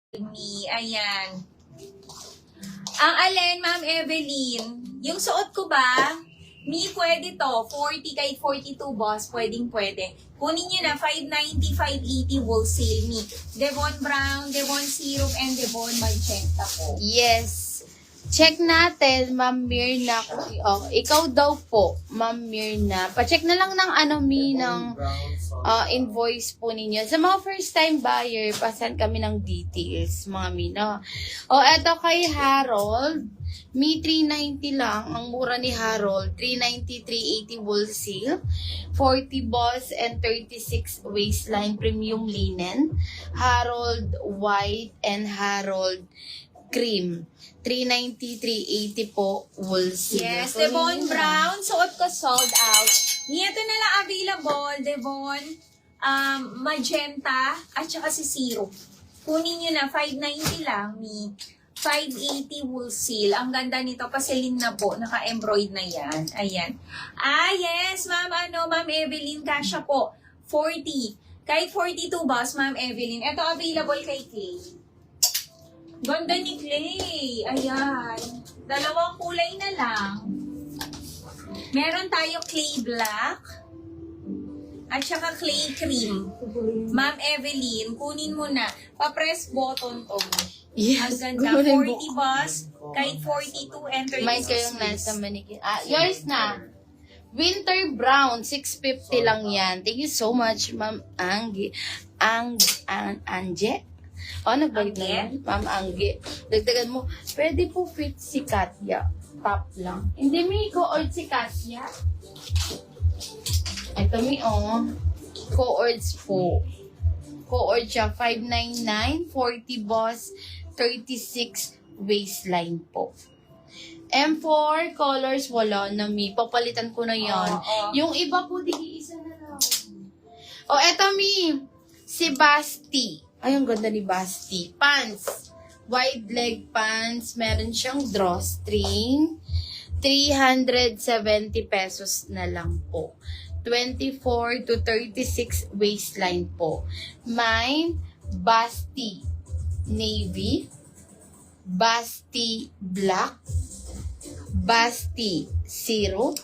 Ayan. Ang alin, Ma'am Evelyn, yung suot ko ba, pwede to, 40 kahit 42 boss, pwede. Kunin nyo na, 590, 580 wholesale me. Devon Brown, Devon Syrup, and Devon Magenta po. Yes. Check natin, Ma'am Mirna. Oh, ikaw daw po, Ma'am Mirna. Pa-check na lang ng ng invoice po ninyo. Sa mga first time buyer, pasan kami ng details, mga Mina. O, eto kay Harold. 390 lang. Ang mura ni Harold. 390, 380 wholesale. 40 boss and 36 waistline premium linen. Harold white and Harold cream. 390, 380 po wholesale. Yes, Devon Brown, suot ko sold out. Ito na lang available, Devon Magenta, at saka si Syrup. Kunin nyo na, 590 lang, 580 wholesale. Ang ganda nito, pasilin na po, naka-embroid na yan. Ayan. Yes, Ma'am Evelyn, kasha po, 40. Kahit 42 boss, Ma'am Evelyn. Ito available kay Clay. Ganda ni Clay. Ayan. Dalawang kulay na lang. Meron tayo Clay Black at saka Clay Cream. Ma'am Evelyn, kunin mo na. Pa-press button to. Yes. Ang ganda. 40 boss, kahit 42 and 36. May kayong nasa manikin. Yours na. Winter Brown, 650 lang yan. Thank you so much, Ma'am Angge. Anje? Nagbalik na yan. Ma'am Angge. Dagdagan mo. Pwede po fit si Katya. Top lang. Hindi, may co-ord si Katya. Ito, co-ords po. Co-ord siya. 599, 40 boss, 36 waistline po. M4 colors, wala na papalitan ko na yan. Yung iba po, isa na lang. Eto si Basti. Ay, ang ganda ni Basti. Pants. Wide leg pants. Meron siyang drawstring. 370 pesos na lang po. 24 to 36 waistline po. Mine, Basti Navy. Basti Black. Basti Zero.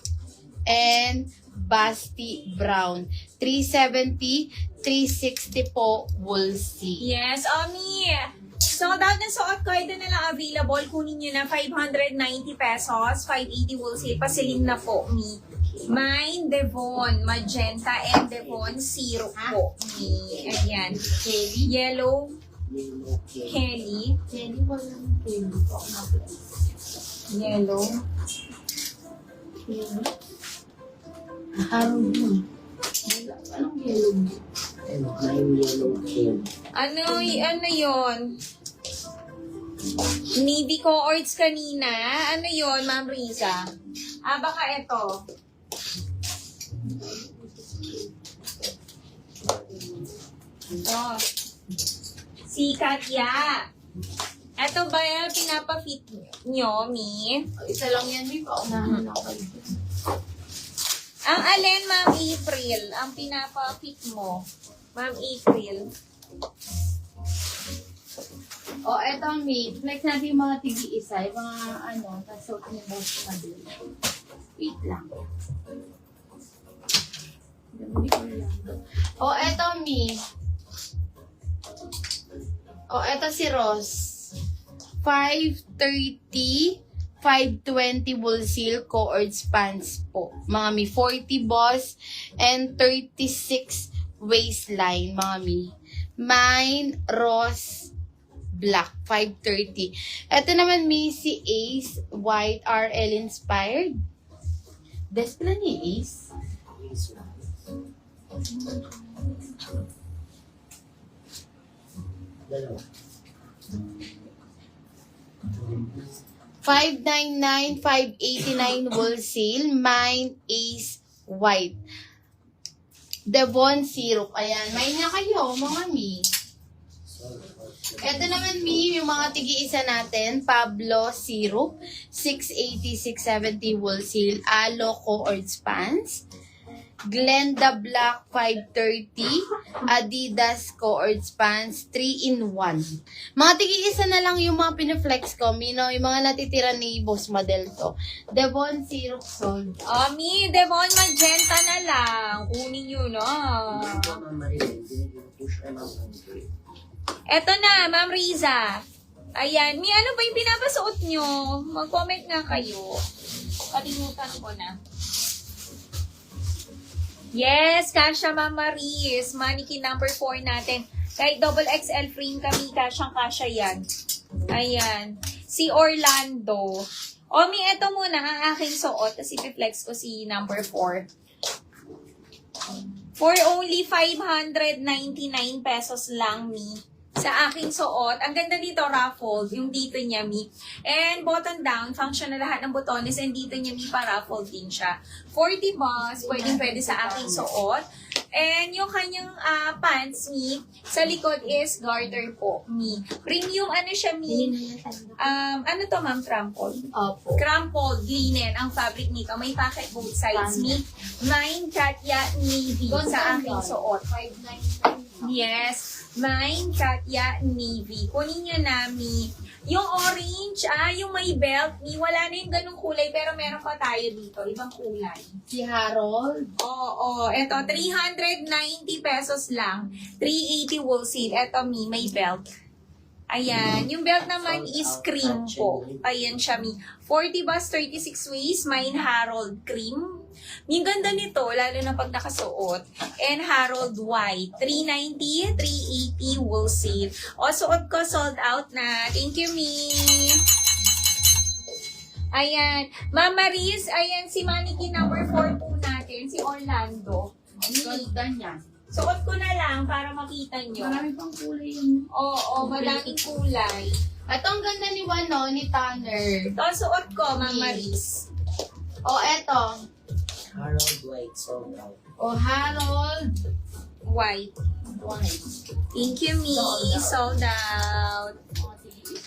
And Basti Brown. 370, 360 po, woolsey. Yes, Omi. Sold out na suot ko. Ito na lang available. Kunin nyo na 590 pesos. 580 wholesale. Pasilin na po, Mine, Devon Magenta, and Devon Syrup po. Ayan. Kelly. Yellow. Kelly. Kelly, walang Kelly po. Yellow. Kelly. Harold mo. Anong yellow? Ano yon? Navy cohorts kanina. Ano yon, Ma'am Riza? Baka ito. Si Katya. Ito ba yung pinapa-fit nyo, Isa lang yan, paunahan lang kayo. Ang alin, Ma'am April? Ang pinapa-fit mo? Ma'am April. Eto, flex natin yung mga tigi-isa. Yung mga, tasot ni boss na din. Wait lang. Eto, eto si Ross. 530, 520 wholesale co-ords pants po. Mga 40 boss and 36 waistline, mga Mine, Ross, Black, 530. Ito naman si Ace, White, RL inspired. Despla ni Ace. Dalawa. 599, 589 wholesale. Mine, Ace, White. Devon Syrup. Ayan. Mine na kayo, mga Ito naman, yung mga tigi-isa natin. Pablo Syrup. 680, 670 wholesale. Alo co-ords pants. Glenda Black 530, Adidas Coords Pants 3-in-1. Mga tigi-isa na lang yung mga pinaflex ko, Mino, yung mga natitira ni Boss Model to. Devon Siroxon. Mi, Devon, magenta na lang. Kunin nyo na. Eto na, Ma'am Riza. Ayan, Mi, ano ba yung pinapasuot nyo? Mag-comment nga kayo. Kalimutan ko na. Yes, kasha Ma'am Maris. Mannequin number 4 natin. Kahit double XL frame kami, kasyang-kasya yan. Ayan. Si Orlando. Mi, eto muna ang aking suot. Tapos ipiflex ko si number 4. For only 599 pesos lang, Mi. Sa aking suot, ang ganda dito, ruffled, yung dito niya, Mi. And button down, function na lahat ng botones, and dito niya, Mi, pa-ruffled din siya. 40 bucks, pwede sa aking suot. And yung kanyang pants, Mi, sa likod is garter po, Mi. Premium, ano siya, Mi? Ano to, Ma'am? Crumpled? Opo. Crumpled linen ang fabric nito. May pocket both sides, Mi. 9 Katya Navy sa aking suot. 599. Yes. Mine, Katya, Navy. Kunin nyo na, Mi. Yung orange, yung may belt, Mi, wala na yung ganung kulay, pero meron pa tayo dito. Ibang kulay. Si Harold. Oo. Eto, 390 pesos lang. 380 wool seal. Eto, Mi, may belt. Ayan. Yung belt naman is cream po. Ayan siya, Mi. 40 bus, 36 waist. Mine, Harold, cream. Yung ganda nito, lalo na pag nakasuot. And Harold White. 390, 380 wool seal. O, suot ko, sold out na. Thank you, Mi. Ayan. Ma'am Maris, ayan si mannequin number 4 po natin, si Orlando. Ganda niya. Suot ko na lang para makita nyo. Marami pang kulay yun. Oo, madaming kulay. Ito ang ganda ni Wano, ni Tanner. Ito, suot ko, Ma'am Maris. O, eto. Harold White sold out. O, Harold White. White. Thank you, Mi. Sold out.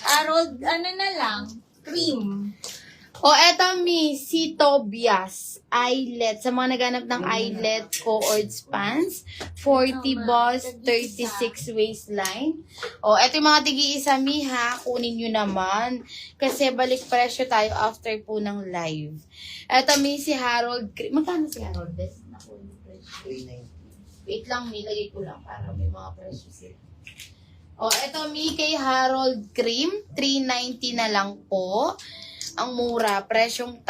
Harold, ano na lang? Cream. O, eto, Mi, si Tobias. Eyelet. Sa mga naghanap ng eyelet coords pants. 40 boss, 36 waistline. O, eto yung mga tigi-isa, Mi, ha. Kunin nyo naman. Kasi balik presyo tayo after po ng live. Eto, Mi, si Harold. Magkano si Harold? Naku, yung presyo. 390. Wait lang, Mi. Lagay ko lang para may mga presyo sila. O, eto, Mi, kay Harold Cream. 390 na lang po. Ang mura. Presyong